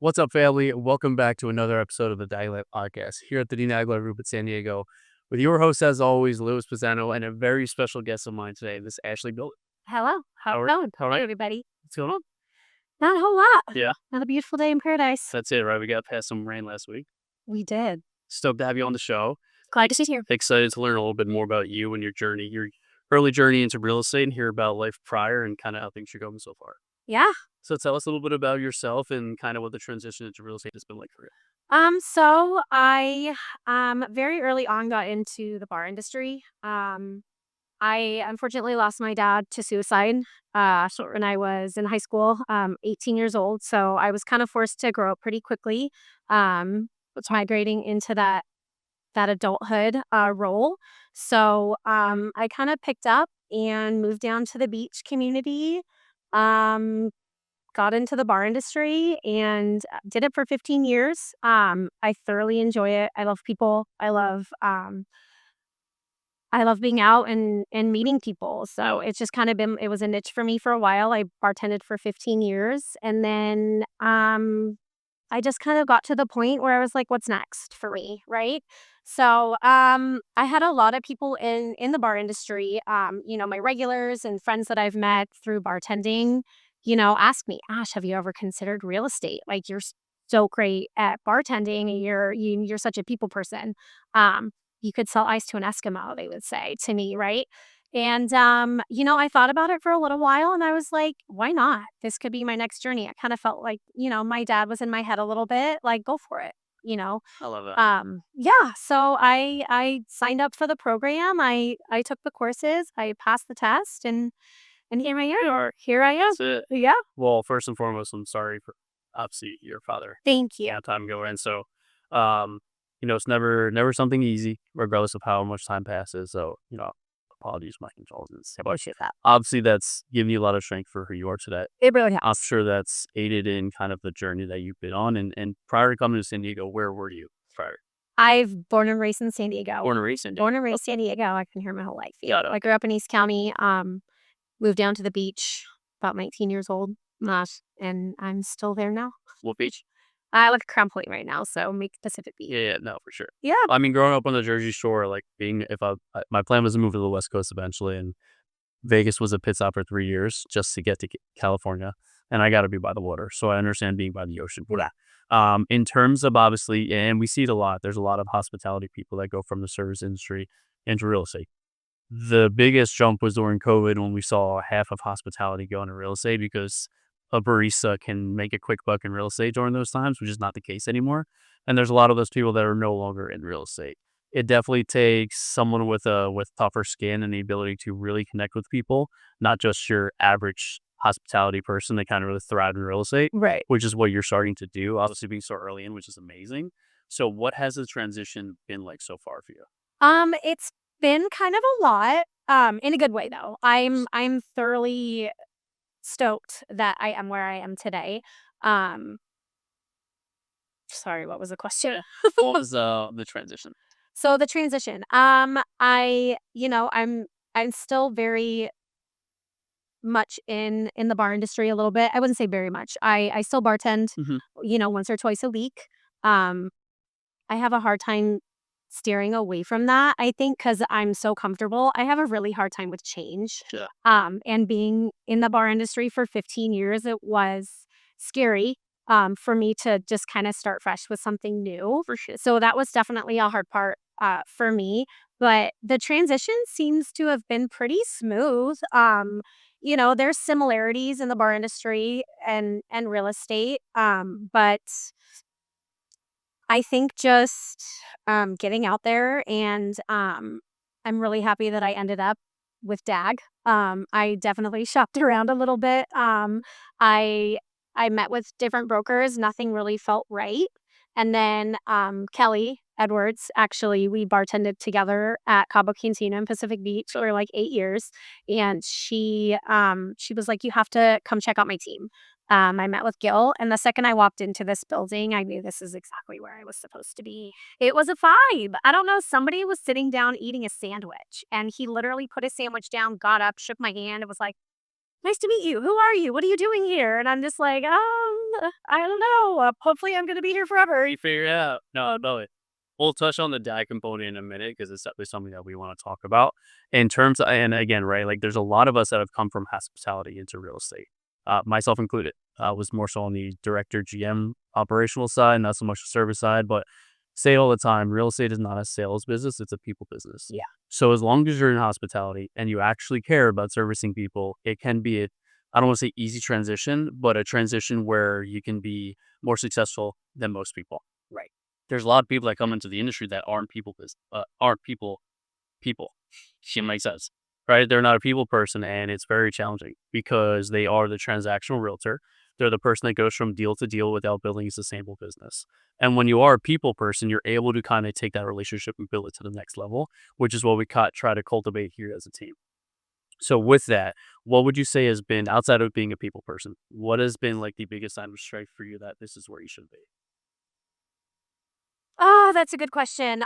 What's up, family? Welcome back to another episode of the Dialect Podcast here at the Dean Agler Group in San Diego with your host, as always, Louis Pisano, and a very special guest of mine today, Miss Ashley Gulley. Hello. How's it going? All Hey, right. everybody. What's going on? Not a whole lot. Yeah, Not a beautiful day in paradise. that's it, right? We got past some rain last week. We did. Stoked to have you on the show. Glad to see you here. Excited to learn a little bit more about you and your journey, your early journey into real estate, and hear about life prior and kind of how things are going so far. Yeah. So tell us a little bit about yourself and kind of what the transition into real estate has been like for you. So I very early on got into the bar industry. I unfortunately lost my dad to suicide when I was in high school, 18 years old. So I was kind of forced to grow up pretty quickly. It's migrating into that adulthood role. So I kind of picked up and moved down to the beach community. Got into the bar industry and did it for 15 years. I thoroughly enjoy it. I love people. I love being out and meeting people. So it's just kind of been, it was a niche for me for a while. I bartended for 15 years. And then I just kind of got to the point where I was like, what's next for me? Right. So I had a lot of people in the bar industry, my regulars and friends that I've met through bartending, ask me, Ash, have you ever considered real estate? Like so great at bartending and you're such a people person. You could sell ice to an Eskimo, they would say to me, right? And, I thought about it for a little while and I was like, why not? This could be my next journey. I kind of felt like, my dad was in my head a little bit, like, go for it, you know? I love that. Yeah. So I signed up for the program. I took the courses, I passed the test and here I am. Or here I am. That's it. Yeah. Well, first and foremost, I'm sorry for obviously your father. Thank you. Yeah, time ago. And so, um, it's never something easy, regardless of how much time passes. So, apologies, my condolences. But Appreciate that. obviously, that's giving you a lot of strength for who you are today. It really I'm helps. sure that's aided in kind of the journey that you've been on. And prior to coming to San Diego, where were you prior? I've born and raised in San Diego. Born and raised in Born and raised San Diego. I've been here my whole life. Got it. I grew up in East County. Moved down to the beach about 19 years old. And I'm still there now. What beach? I live at Crown Point right now, so make Pacific Beach. Yeah, no, for sure. Yeah. I mean, growing up on the Jersey Shore, like my plan was to move to the West Coast eventually, and Vegas was a pit stop for 3 years just to get to California, and I got to be by the water, so I understand being by the ocean. Blah. In terms of obviously, and we see it a lot. There's a lot of hospitality people that go from the service industry into real estate. The biggest jump was during COVID when we saw half of hospitality go into real estate because a barista can make a quick buck in real estate during those times, which is not the case anymore. And there's a lot of those people that are no longer in real estate. It definitely takes someone with tougher skin and the ability to really connect with people, not just your average hospitality person that kind of really thrive in real estate, Right. which is what you're starting to do, obviously being so early in, which is amazing. So what has the transition been like so far for you? It's been kind of a lot. In a good way though. I'm thoroughly stoked that I am where I am today. Sorry, what was the question? What was the transition? So the transition. I'm still very much in the bar industry a little bit. I wouldn't say very much. I still bartend, Mhm. once or twice a week. Um, I have a hard time steering away from that. I think because I'm so comfortable, I have a really hard time with change. Yeah. And being in the bar industry for 15 years, it was scary for me to just kind of start fresh with something new. For sure. So that was definitely a hard part for me. But the transition seems to have been pretty smooth. There's similarities in the bar industry and real estate. But I think just getting out there and I'm really happy that I ended up with DAG. I definitely shopped around a little bit. I I met with different brokers. Nothing really felt right. And then Kelly Edwards, actually, we bartended together at Cabo Cantina in Pacific Beach for like 8 years. And she was like, you have to come check out my team. I met with Gil, and the second I walked into this building, I knew this is exactly where I was supposed to be. It was a vibe. I don't know. Somebody was sitting down eating a sandwich, and he literally put his sandwich down, got up, shook my hand, and was like, nice to meet you. Who are you? What are you doing here? And I'm just like, I don't know. Hopefully I'm going to be here forever. You figure it out. No, no. We'll touch on the dad component in a minute because it's definitely something that we want to talk about. In terms of, and again, right, like there's a lot of us that have come from hospitality into real estate, myself included. I was more so on the director GM operational side, not so much the service side, but say all the time, real estate is not a sales business, it's a people business. Yeah. So as long as you're in hospitality and you actually care about servicing people, it can be I don't want to say easy transition, but a transition where you can be more successful than most people. Right. There's a lot of people that come into the industry that aren't people. She makes sense, right? They're not a people person, and it's very challenging because they are the transactional realtor. They're the person that goes from deal to deal without building a sustainable business. And when you are a people person, you're able to kind of take that relationship and build it to the next level, which is what we try to cultivate here as a team. So with that, what would you say has been outside of being a people person? What has been like the biggest sign of strength for you that this is where you should be? Oh, that's a good question.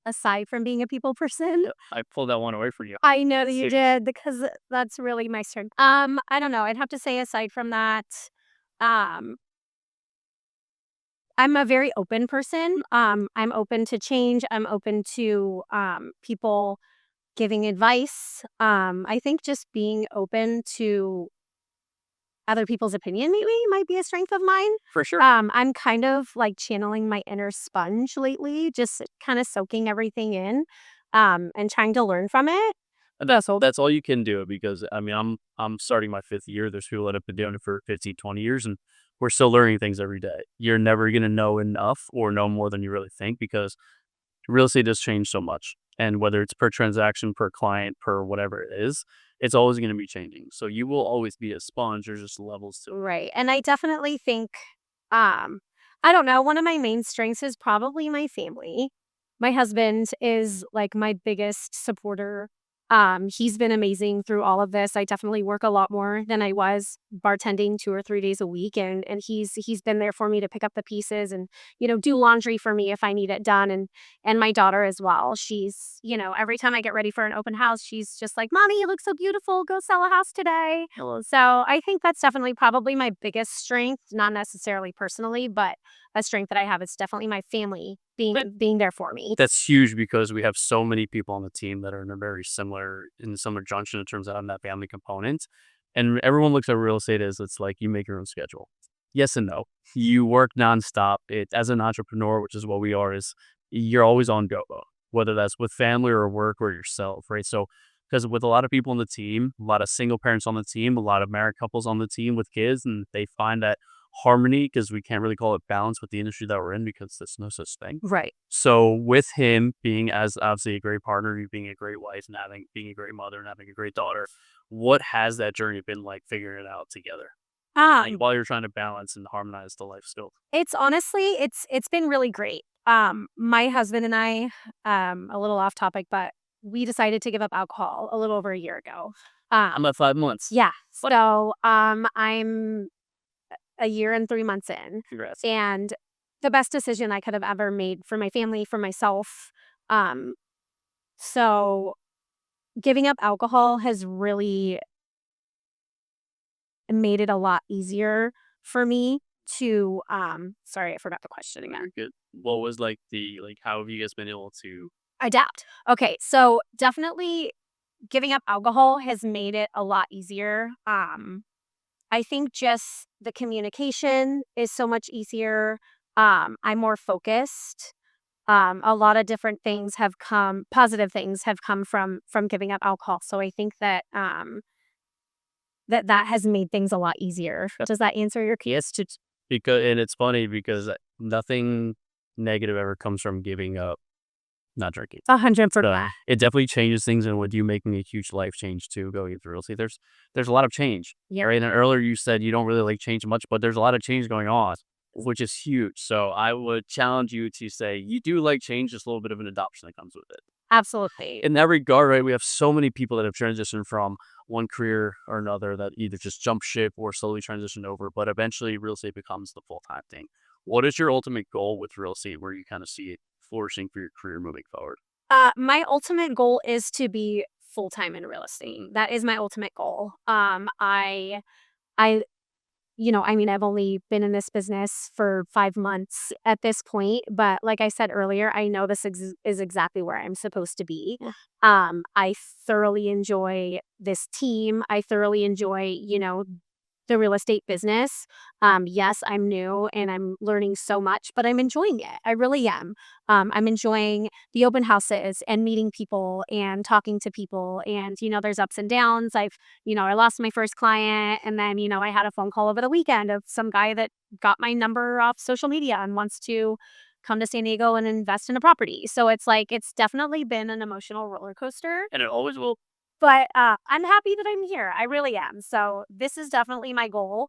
Aside from being a people person, I pulled that one away from you. I know that you See, did because that's really my strength. I don't know. I'd have to say aside from that, um, I'm a very open person. I'm open to change. I'm open to people giving advice. I think just being open to other people's opinion maybe might be a strength of mine. for sure. I'm kind of like channeling my inner sponge lately, just kind of soaking everything in, and trying to learn from it. And that's all you can do because I mean I'm starting my 5th year. There's people that have been doing it for 15, 20 years and we're still learning things every day. You're never gonna know enough or know more than you really think because real estate does change so much. And whether it's per transaction, per client, per whatever it is, it's always gonna be changing. So you will always be a sponge. There's just levels to it. Right. And I definitely think, um, I don't know, one of my main strengths is probably my family. My husband is like my biggest supporter. He's been amazing through all of this. I definitely work a lot more than I was bartending 2 or 3 days a week, and he's been there for me to pick up the pieces and do laundry for me if I need it done, and my daughter as well. She's every time I get ready for an open house, she's just like, "Mommy, you look so beautiful. Go sell a house today." So I think that's definitely probably my biggest strength, not necessarily personally, but a strength that I have is definitely my family being there for me. That's huge because we have so many people on the team that are in a similar junction in terms of having that family component. And everyone looks at real estate as it's like you make your own schedule. Yes and no. You work nonstop. It as an entrepreneur, which is what we are, is you're always on go mode, whether that's with family or work or yourself, right? So because with a lot of people on the team, a lot of single parents on the team, a lot of married couples on the team with kids, and they find that harmony because we can't really call it balance with the industry that we're in because there's no such thing. Right. So with him being as obviously a great partner, you being a great wife and being a great mother and having a great daughter, what has that journey been like figuring it out together? Like Um, while you're trying to balance and harmonize the life still. it's honestly it's been really great. My husband and I, a little off topic, but we decided to give up alcohol a little over a year ago. I'm at 5 months. Yeah. What? So, I'm a year and 3 months in, Congrats. and the best decision I could have ever made for my family, for myself. Um, so giving up alcohol has really made it a lot easier for me to, sorry, I forgot the question You're again. good. What was like the like how have you guys been able to Adapt. Okay, so definitely giving up alcohol has made it a lot easier. I think just the communication is so much easier. I'm more focused. A lot of different things have come, positive things have come from giving up alcohol. So I think that that has made things a lot easier. Does that answer your Yes, because and it's funny because nothing negative ever comes from giving up not drinking. 100%? It definitely changes things, and with you making a huge life change too, going through real estate, there's a lot of change, Yeah. right? And earlier you said you don't really like change much, but there's a lot of change going on, which is huge. So I would challenge you to say you do like change, just a little bit of an adoption that comes with it. Absolutely. In that regard, right, we have so many people that have transitioned from one career or another that either just jump ship or slowly transition over, but eventually real estate becomes the full time thing. What is your ultimate goal with real estate where you kind of see it flourishing for your career moving forward? My ultimate goal is to be full-time in real estate. Mm. That is my ultimate goal. I I mean, I've only been in this business for 5 months at this point, but like I said earlier, I know this is exactly where I'm supposed to be. Yeah. I thoroughly enjoy this team. I thoroughly enjoy, the real estate business. Yes, I'm new and I'm learning so much, but I'm enjoying it. I really am. I'm enjoying the open houses and meeting people and talking to people. And, there's ups and downs. I lost my first client and then, I had a phone call over the weekend of some guy that got my number off social media and wants to come to San Diego and invest in a property. So it's like, it's definitely been an emotional roller coaster. And it always will. But, I'm happy that I'm here, I really am, so this is definitely my goal.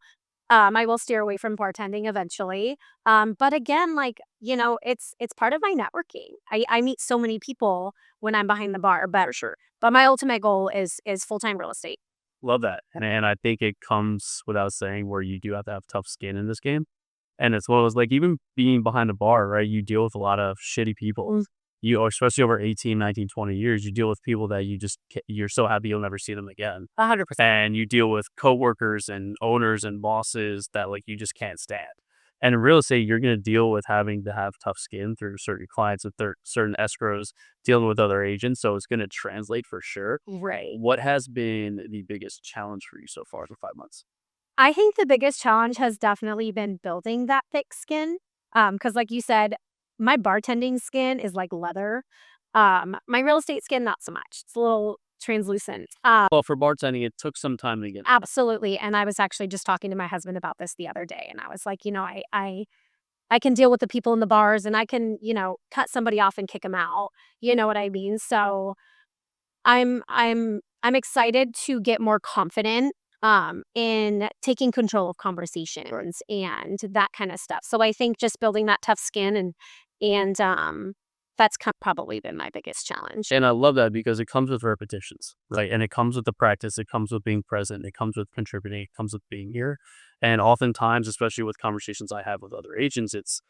I will steer away from bartending eventually, but again, it's part of my networking. I meet so many people when I'm behind the bar, For sure. but my ultimate goal is full-time real estate. Love that. And I think it comes without saying where you do have to have tough skin in this game. And as well as like even being behind a bar, right? You deal with a lot of shitty people. You especially over 18, 19, 20 years, you deal with people that you're so happy you'll never see them again. 100%. And you deal with coworkers and owners and bosses that like you just can't stand. And in real estate, you're going to deal with having to have tough skin through certain clients and certain escrows, dealing with other agents. So it's going to translate for sure. Right. What has been the biggest challenge for you so far in the 5 months? I think the biggest challenge has definitely been building that thick skin, because like you said, my bartending skin is like leather. My real estate skin, not so much. It's a little translucent. Well, for bartending, it took some time to get. Absolutely, and I was actually just talking to my husband about this the other day, and I was like, I can deal with the people in the bars, and I can, cut somebody off and kick them out. You know what I mean? So I'm excited to get more confident, in taking control of conversations and that kinda stuff. So I think just building that tough skin and that's probably been my biggest challenge. And I love that because it comes with repetitions, right? And it comes with the practice. It comes with being present. It comes with contributing. It comes with being here. And oftentimes, especially with conversations I have with other agents, it's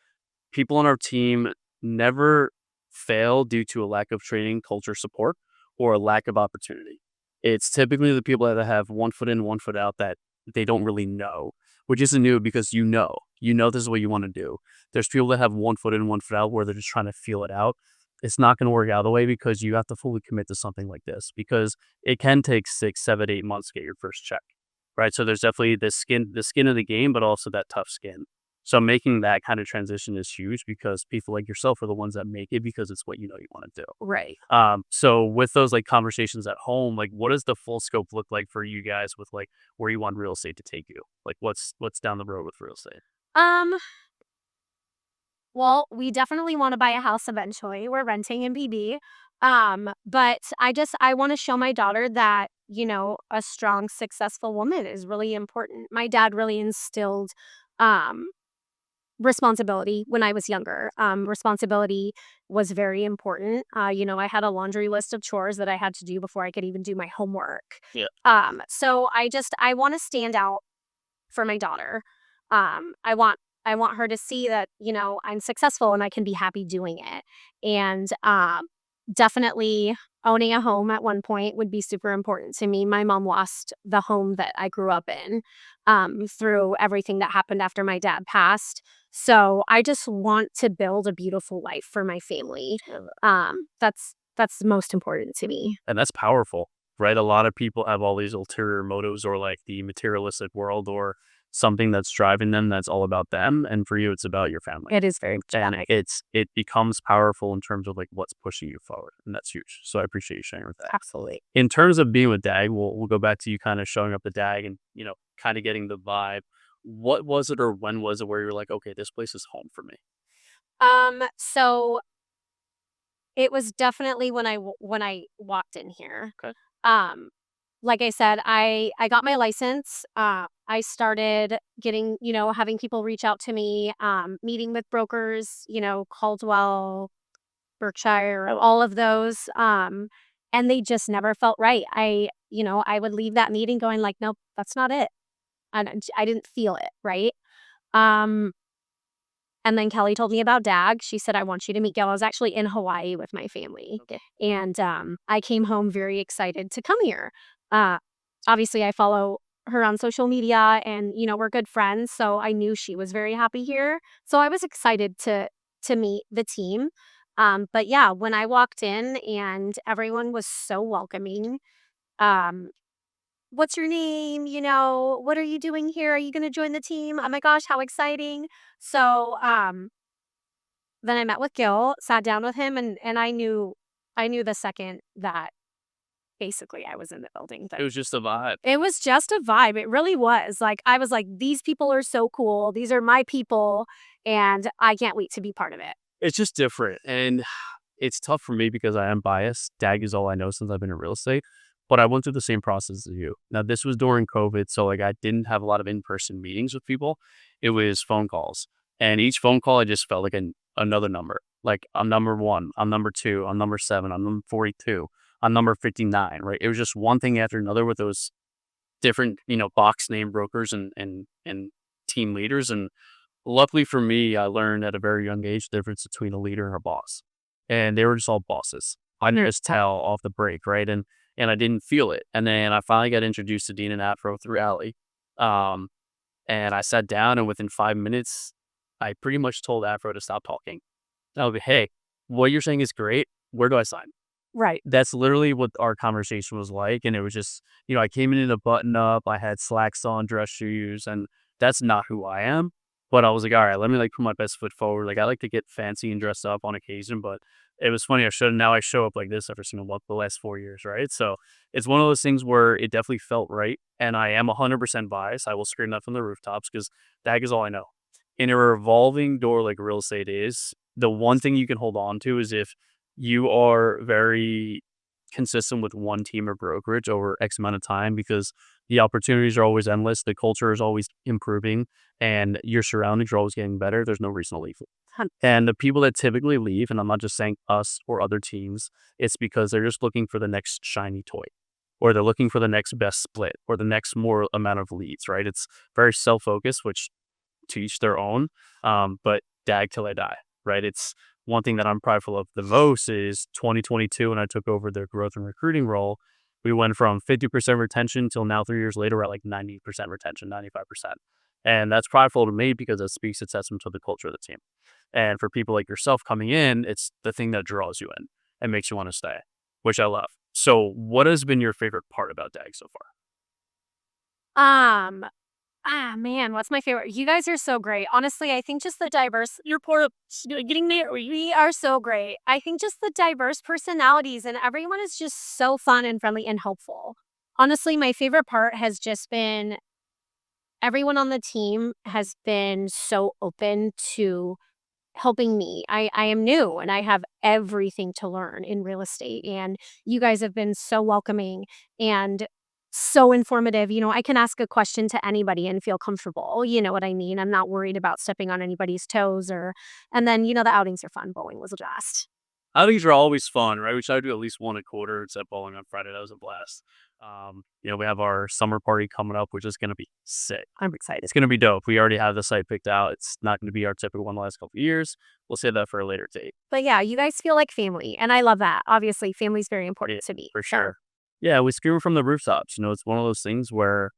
people on our team never fail due to a lack of training, culture support, or a lack of opportunity. It's typically the people that have one foot in, one foot out that they don't really know, which isn't new because you know this is what you want to do. There's people that have one foot in, one foot out where they're just trying to feel it out. It's not going to work out the way because you have to fully commit to something like this because it can take 6, 7, 8 months to get your first check, right? So there's definitely the skin of the game, but also that tough skin. So making that kind of transition is huge because people like yourself are the ones that make it because it's what you know you want to do. Right. So with those like conversations at home, like what does the full scope look like for you guys with like where you want real estate to take you? Like what's down the road with real estate? Um, well, we definitely wanna buy a house eventually. We're renting in PB. But I wanna show my daughter that, a strong, successful woman is really important. My dad really instilled, um responsibility when I was younger. Responsibility was very important. I had a laundry list of chores that I had to do before I could even do my homework. Yeah. So I want to stand out for my daughter. I want her to see that I'm successful and I can be happy doing it. And definitely owning a home at one point would be super important to me. My mom lost the home that I grew up in through everything that happened after my dad passed. So I just want to build a beautiful life for my family. That's most important to me. And that's powerful, right? A lot of people have all these ulterior motives or like the materialistic world or something that's driving them that's all about them. And for you, it's about your family. It is very And dramatic. it becomes powerful in terms of like what's pushing you forward. And that's huge. So I appreciate you sharing with that. Absolutely. In terms of being with DAG, we'll go back to you kind of showing up the DAG and, kind of getting the vibe. What was it or when was it where you're like, okay, this place is home for me? So it was definitely when I walked in here. Okay. Um, like I said, I got my license. I started getting, having people reach out to me, meeting with brokers, Caldwell, Berkshire, all of those. And they just never felt right. I would leave that meeting going like, nope, that's not it. And I didn't feel it, right? Um, And then Kelly told me about Dag. She said, "I want you to meet Gil." I was actually in Hawaii with my family, and, I came home very excited to come here. Uh, Obviously, I follow her on social media and, we're good friends, so I knew she was very happy here. So I was excited to meet the team. But yeah, when I walked in and everyone was so welcoming, um, "What's your name?" "What are you doing here? Are you gonna join the team? Oh my gosh, how exciting." So, then I met with Gil, sat down with him, and I knew the second that basically I was in the building It that was just a vibe. it was just a vibe, it really was, like, I was like, "These people are so cool, these are my people, and I can't wait to be part of it." It's just different, and it's tough for me because I am biased. DAG is all I know since I've been in real estate, but I went through the same process as you. Now, this was during COVID, so, like, I didn't have a lot of in-person meetings with people. It was phone calls, and each phone call, I just felt like another number. Like, I'm number 1, I'm number 2, I'm number 7, I'm number 42, I'm number 59, right? It was just one thing after another with those different, box name brokers and team leaders, and luckily for me, I learned at a very young age the difference between a leader and a boss. And they were just all bosses. I could just tell off the break, right? And I didn't feel it. And then I finally got introduced to Dean and Afro through Allie. Um, and I sat down, and within 5 minutes, I pretty much told Afro to stop talking. I was like, "Hey, what you're saying is great. Where do I sign?" Right. That's literally what our conversation was like, and it was just, I came in a button up, I had slacks on, dress shoes, and that's not who I am. But I was like, all right, let me like put my best foot forward. Like I like to get fancy and dress up on occasion, but it was funny. I show up like this every single month the last 4 years, right? So it's one of those things where it definitely felt right, and I am 100% biased. I will scream that from the rooftops because that is all I know. In a revolving door like real estate is, the one thing you can hold on to is if you are very consistent with one team or brokerage over X amount of time, because the opportunities are always endless, the culture is always improving, and your surroundings are always getting better. There's no reason to leave. And the people that typically leave, and I'm not just saying us or other teams, it's because they're just looking for the next shiny toy, or they're looking for the next best split, or the next more amount of leads, right? It's very self focused, which to each their own. But dag till I die, right? It's one thing that I'm prideful of the most is 2022 when I took over their growth and recruiting role. We went from 50% retention till now 3 years later, we're at like 90% retention, 95%. And that's prideful to me because it speaks a testament to the culture of the team. And for people like yourself coming in, it's the thing that draws you in and makes you want to stay, which I love. So, what has been your favorite part about DAG so far? Um, man, what's my favorite? You guys are so great. Honestly, I think just the diverse you're part of getting there. We are so great. I think just the diverse personalities and everyone is just so fun and friendly and helpful. Honestly, my favorite part has just been everyone on the team has been so open to helping me. I am new and I have everything to learn in real estate, and you guys have been so welcoming and so informative. I can ask a question to anybody and feel comfortable. You know what I mean? I'm not worried about stepping on anybody's toes and then, the outings are fun. Bowling was a blast. Outings are always fun, right? We try to do at least one a quarter, except bowling on Friday. That was a blast. We have our summer party coming up, which is going to be sick. I'm excited. It's going to be dope. We already have the site picked out. It's not going to be our typical one the last couple of years. We'll save that for a later date. But yeah, you guys feel like family, and I love that. Obviously, family's very important to me. For sure. Yeah, we scream from the rooftops. It's one of those things where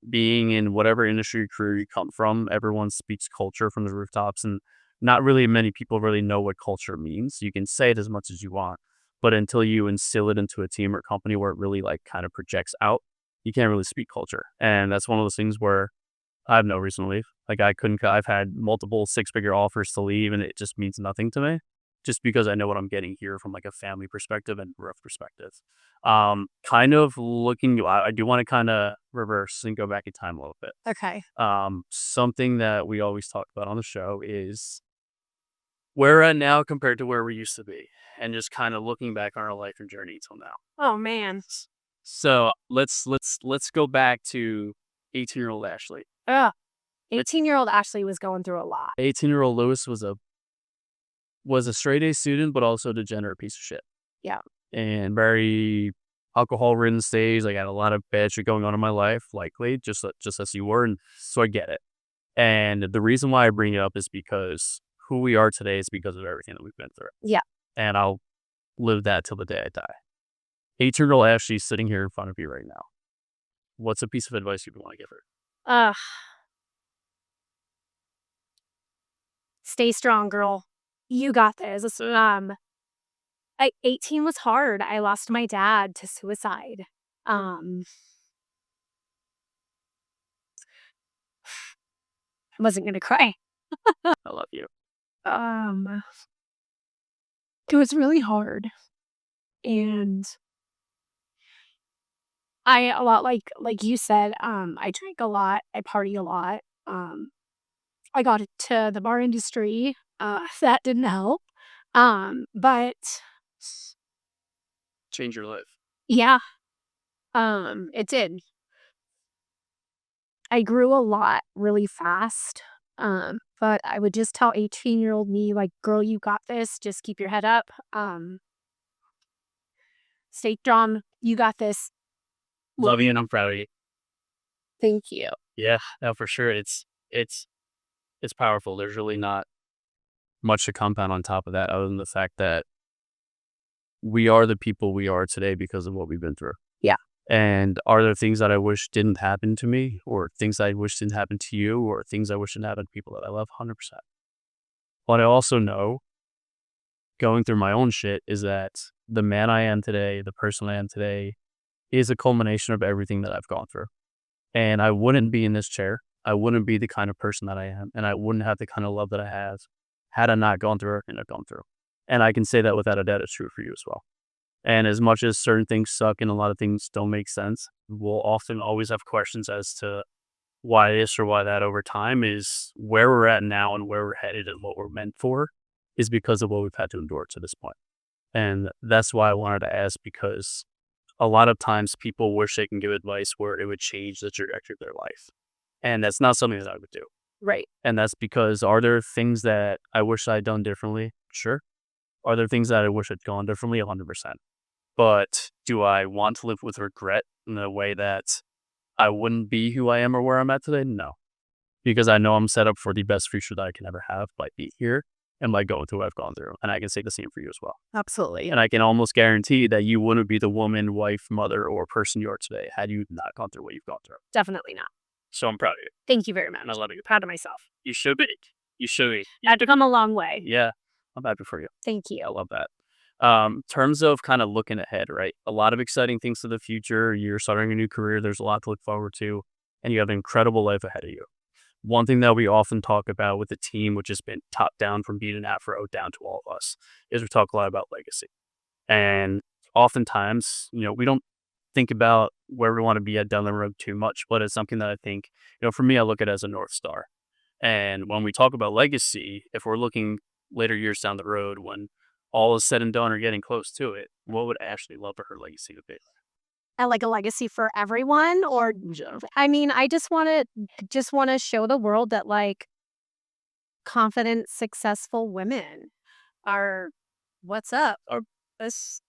being in whatever industry or career you come from, everyone speaks culture from the rooftops, and not really many people really know what culture means. You can say it as much as you want, but until you instill it into a team or company where it really like kind of projects out, you can't really speak culture. And that's one of those things where I have no reason to leave. Like I couldn't. I've had multiple six-figure offers to leave, and it just means nothing to me, just because I know what I'm getting here from like a family perspective and growth perspective. Kind of looking. I do want to kind of reverse and go back in time a little bit. Okay. Something that we always talk about on the show is where we're at now compared to where we used to be, and just kind of looking back on our life and journey till now. Oh man. So let's go back to 18-year-old Ashley. Ugh. 18-year-old Ashley was going through a lot. 18-year-old Lewis was a straight A student, but also a degenerate piece of shit. Yeah. And very alcohol-ridden stage. Like, I had a lot of bad shit going on in my life, likely, just as you were, and so I get it. And the reason why I bring it up is because who we are today is because of everything that we've been through. Yeah. And I'll live that till the day I die. 18-year-old Ashley sitting here in front of you right now. What's a piece of advice you'd want to give her? Uh, Stay strong, girl. You got this. 18 was hard. I lost my dad to suicide. I wasn't gonna cry. I love you. Um, it was really hard, and a lot like you said, I drank a lot, I party a lot, I got into the bar industry, that didn't help, but Change your life. yeah, it did. I grew a lot really fast, but I would just tell 18-year-old me, like, "Girl, you got this, just keep your head up, stay strong, you got this." Love you and I'm proud of you. Thank you. Yeah, no, for sure. It's powerful. There's really not much to compound on top of that other than the fact that we are the people we are today because of what we've been through. Yeah. And are there things that I wish didn't happen to me, or things I wish didn't happen to you, or things I wish didn't happen to people that I love? 100%. But I also know, going through my own shit, is that the man I am today, the person I am today, is a culmination of everything that I've gone through. And I wouldn't be in this chair. I wouldn't be the kind of person that I am. And I wouldn't have the kind of love that I have had I not gone through everything I've gone through. And I can say that without a doubt it's true for you as well. And as much as certain things suck and a lot of things don't make sense, we'll often always have questions as to why this or why that over time. Is where we're at now and where we're headed and what we're meant for is because of what we've had to endure to this point. And that's why I wanted to ask, because a lot of times people wish they can give advice where it would change the trajectory of their life. And that's not something that I would do. Right. And that's because, are there things that I wish I'd done differently? Sure. Are there things that I wish I'd gone differently? 100%. But do I want to live with regret in a way that I wouldn't be who I am or where I'm at today? No. Because I know I'm set up for the best future that I can ever have by being here and by going through what I've gone through. And I can say the same for you as well. Absolutely. And I can almost guarantee that you wouldn't be the woman, wife, mother, or person you are today had you not gone through what you've gone through. Definitely not. So I'm proud of you. Thank you very much. And I love you. Proud of myself. You should be. You should be. I've come a long way. Yeah. I'm happy for you. Thank I you. love that. Terms of kind of looking ahead, right? A lot of exciting things to the future. You're starting a new career. There's a lot to look forward to, and you have an incredible life ahead of you. One thing that we often talk about with the team, which has been top down from being an Afro down to all of us, is we talk a lot about legacy. And oftentimes, we don't think about where we want to be at down the road too much, but it's something that I think, for me, I look at it as a North Star. And when we talk about legacy, if we're looking later years down the road, when all is said and done or getting close to it, what would Ashley love for her legacy to be? And like a legacy for everyone, or I mean, I just want to show the world that, like, confident, successful women are what's up. Or This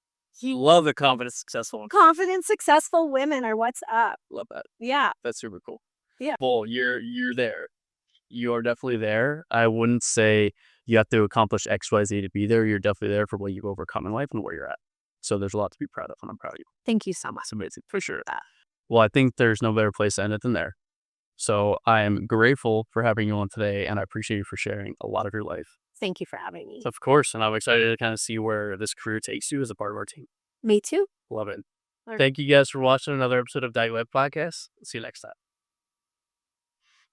love the confident, successful. confident, successful women are what's up. Love that. Yeah. That's super cool. Yeah. Well, you're there. You are definitely there. I wouldn't say you have to accomplish X, Y, Z to be there. You're definitely there for what you've overcome in life and where you're at. So there's a lot to be proud of, and I'm proud of you. Thank you so much. It's amazing, for sure. Well, I think there's no better place to end it than there. So I am grateful for having you on today, and I appreciate you for sharing a lot of your life. Thank you for having me. Of course, and I'm excited to kind of see where this career takes you as a part of our team. Me too. Love it. All right. Thank you guys for watching another episode of Diet Web Podcast. See you next time.